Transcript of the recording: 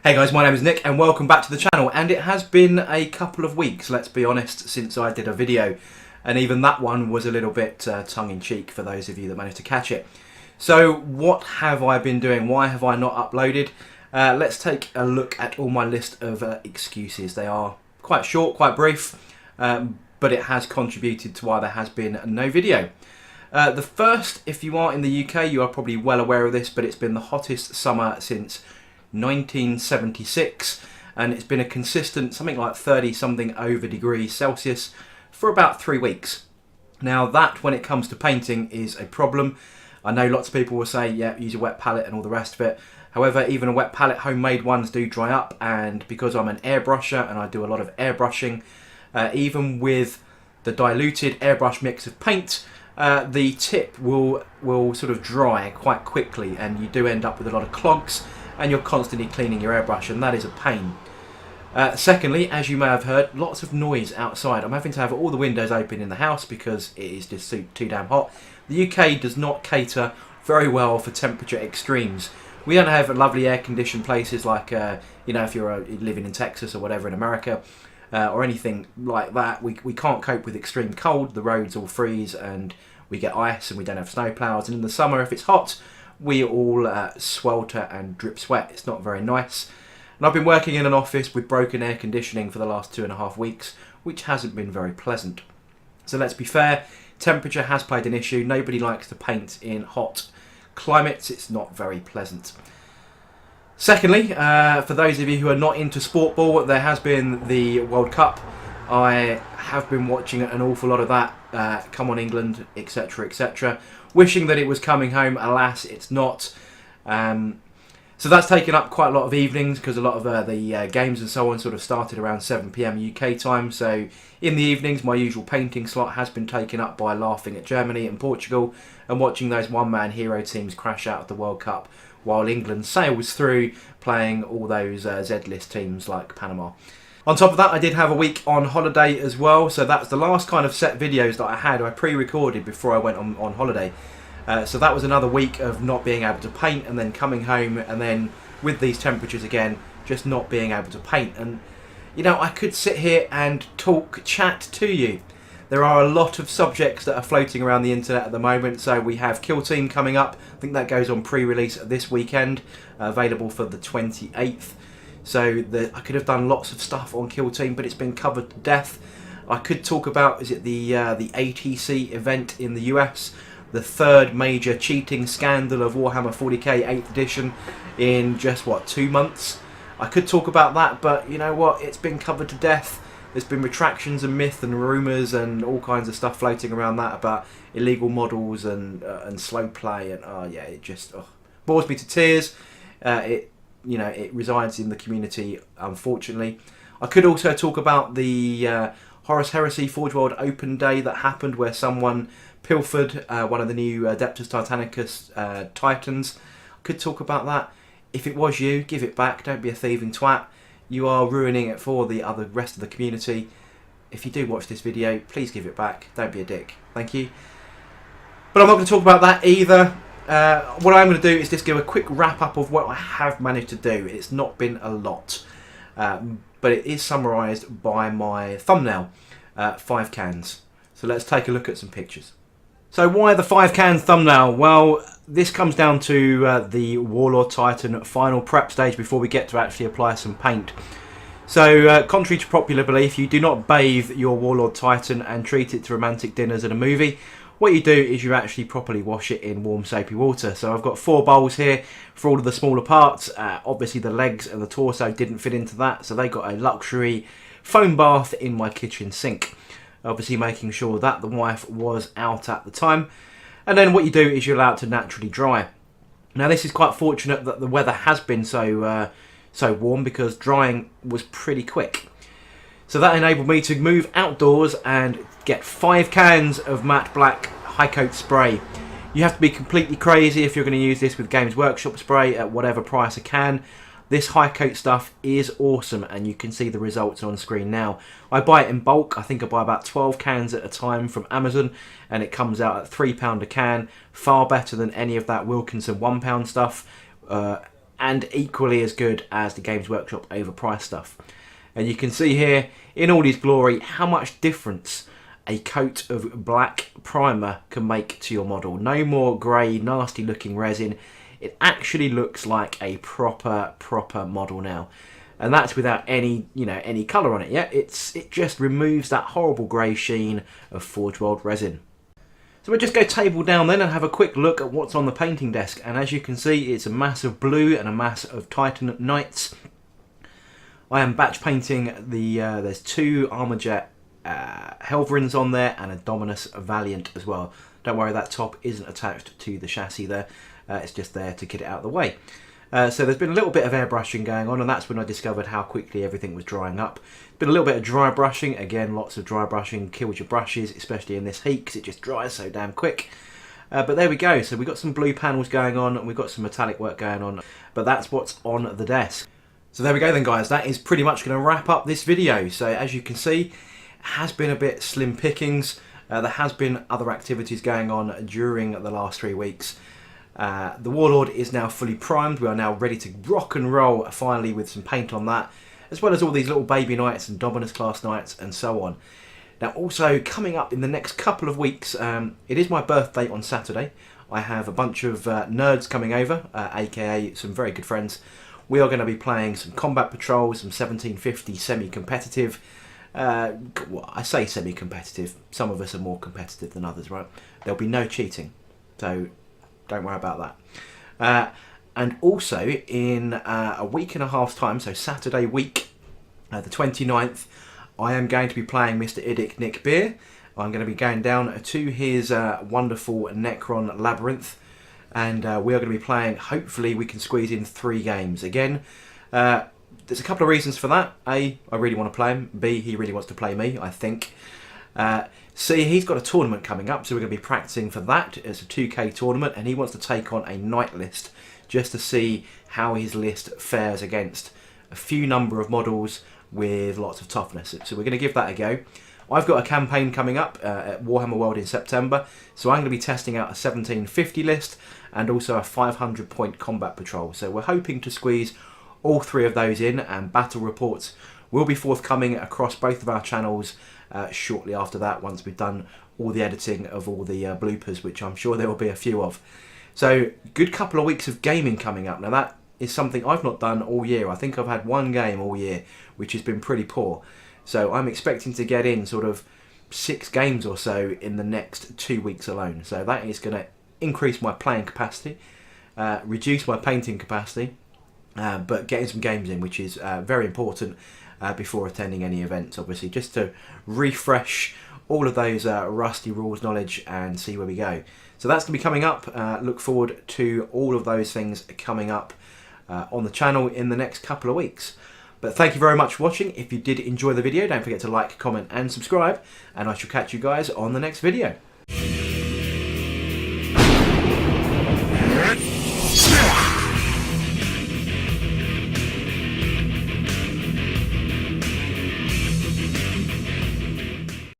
Hey guys, my name is Nick and welcome back to the channel. And it has been a couple of weeks, let's be honest, since I did a video. And even that one was a little bit tongue-in-cheek for those of you that managed to catch it. So what have I been doing? Why have I not uploaded? Let's take a look at all my list of excuses. They are quite short, quite brief, but it has contributed to why there has been no video. The first, if you are in the UK, you are probably well aware of this, but it's been the hottest summer since 1976, and it's been a consistent something like 30 something over degrees Celsius for about 3 weeks. Now that, when it comes to painting, is a problem. I know lots of people will say, yeah, use a wet palette and all the rest of it. However, even a wet palette, homemade ones, do dry up, and because I'm an airbrusher and I do a lot of airbrushing, even with the diluted airbrush mix of paint, the tip will sort of dry quite quickly, and you do end up with a lot of clogs, and you're constantly cleaning your airbrush, and that is a pain. Secondly, as you may have heard, lots of noise outside. I'm having to have all the windows open in the house because it is just too damn hot. The UK does not cater very well for temperature extremes. We don't have lovely air-conditioned places like, you know, if you're living in Texas or whatever in America, or anything like that. We can't cope with extreme cold. The roads all freeze and we get ice and we don't have snow plows. And in the summer, if it's hot, we all swelter and drip sweat. It's not very nice. And I've been working in an office with broken air conditioning for the last 2.5 weeks, which hasn't been very pleasant. So let's be fair, temperature has played an issue. Nobody likes to paint in hot climates. It's not very pleasant. Secondly, for those of you who are not into sport ball, there has been the World Cup. I have been watching an awful lot of that. Come on England, etc, etc. Wishing that it was coming home. Alas, it's not. So that's taken up quite a lot of evenings, because a lot of the games and so on sort of started around 7 PM UK time. So in the evenings, my usual painting slot has been taken up by laughing at Germany and Portugal and watching those one-man hero teams crash out of the World Cup while England sails through, playing all those Z-list teams like Panama. On top of that, I did have a week on holiday as well, so that's the last kind of set videos that I had. I pre-recorded before I went on holiday. So that was another week of not being able to paint, and then coming home, and then with these temperatures again, just not being able to paint. And you know, I could sit here and chat to you. There are a lot of subjects that are floating around the internet at the moment. So we have Kill Team coming up. I think that goes on pre-release this weekend, available for the 28th. So I could have done lots of stuff on Kill Team, but it's been covered to death. I could talk about, is it the ATC event in the US? The third major cheating scandal of Warhammer 40K 8th edition in just, what, 2 months? I could talk about that, but you know what? It's been covered to death. There's been retractions and myth and rumours and all kinds of stuff floating around that about illegal models and slow play, and oh yeah, it just bores me to tears. It resides in the community, unfortunately. I could also talk about the Horus Heresy Forgeworld Open Day that happened, where someone pilfered one of the new Adeptus Titanicus Titans. I could talk about that. If it was you, give it back. Don't be a thieving twat. You are ruining it for the rest of the community. If you do watch this video, please give it back. Don't be a dick. Thank you. But I'm not going to talk about that either. What I'm going to do is just give a quick wrap up of what I have managed to do. It's not been a lot, but it is summarised by my thumbnail, 5 cans. So let's take a look at some pictures. So why the 5 cans thumbnail? Well, this comes down to the Warlord Titan final prep stage before we get to actually apply some paint. So contrary to popular belief, you do not bathe your Warlord Titan and treat it to romantic dinners and a movie. What you do is you actually properly wash it in warm soapy water. So I've got 4 bowls here for all of the smaller parts. Obviously the legs and the torso didn't fit into that, so they got a luxury foam bath in my kitchen sink. Obviously making sure that the wife was out at the time. And then what you do is you allow it to naturally dry. Now this is quite fortunate that the weather has been so warm, because drying was pretty quick. So that enabled me to move outdoors and get 5 cans of matte black high coat spray. You have to be completely crazy if you're going to use this with Games Workshop spray at whatever price a can. This high coat stuff is awesome, and you can see the results on screen now. I buy it in bulk. I think I buy about 12 cans at a time from Amazon, and it comes out at £3 a can. Far better than any of that Wilkinson £1 stuff. and equally as good as the Games Workshop overpriced stuff. And you can see here in all his glory how much difference a coat of black primer can make to your model. No more grey, nasty looking resin. It actually looks like a proper model now. And that's without any, any colour on it yet. It just removes that horrible grey sheen of Forgeworld resin. So we'll just go table down then and have a quick look at what's on the painting desk. And as you can see, it's a mass of blue and a mass of Titan Knights. I am batch painting there's 2 Armorjet Helverins on there and a Dominus Valiant as well. Don't worry, that top isn't attached to the chassis there. It's just there to get it out of the way. So there's been a little bit of airbrushing going on, and that's when I discovered how quickly everything was drying up. Been a little bit of dry brushing. Again, lots of dry brushing kills your brushes, especially in this heat, because it just dries so damn quick. But there we go. So we've got some blue panels going on, and we've got some metallic work going on. But that's what's on the desk. So there we go then, guys. That is pretty much going to wrap up this video. So as you can see, it has been a bit slim pickings. There has been other activities going on during the last 3 weeks. The Warlord is now fully primed. We are now ready to rock and roll finally with some paint on that, as well as all these little baby knights and Dominus class knights and so on. Now also coming up in the next couple of weeks, it is my birthday on Saturday. I have a bunch of nerds coming over, aka some very good friends. We are going to be playing some combat patrols, some 1750 semi-competitive. Well, I say semi-competitive, some of us are more competitive than others, right? There'll be no cheating, so don't worry about that. And also in a week and a half's time, so Saturday week, the 29th, I am going to be playing Mr. Idic Nick Beer. I'm going to be going down to his wonderful Necron Labyrinth, and we are going to be playing, hopefully we can squeeze in 3 games. Again, there's a couple of reasons for that. A, I really want to play him. B, he really wants to play me, I think. C, he's got a tournament coming up, so we're going to be practicing for that. It's a 2K tournament, and he wants to take on a knight list just to see how his list fares against a few number of models with lots of toughness. So we're going to give that a go. I've got a campaign coming up at Warhammer World in September, so I'm going to be testing out a 1750 list and also a 500 point combat patrol. So we're hoping to squeeze all 3 of those in, and battle reports will be forthcoming across both of our channels shortly after that, once we've done all the editing of all the bloopers, which I'm sure there will be a few of. So good couple of weeks of gaming coming up. Now that is something I've not done all year. I think I've had 1 game all year, which has been pretty poor. So I'm expecting to get in sort of 6 games or so in the next 2 weeks alone. So that is going to increase my playing capacity, reduce my painting capacity, but getting some games in, which is very important before attending any events, obviously, just to refresh all of those rusty rules knowledge and see where we go. So that's going to be coming up. Look forward to all of those things coming up on the channel in the next couple of weeks. But thank you very much for watching. If you did enjoy the video, don't forget to like, comment and subscribe, and I shall catch you guys on the next video.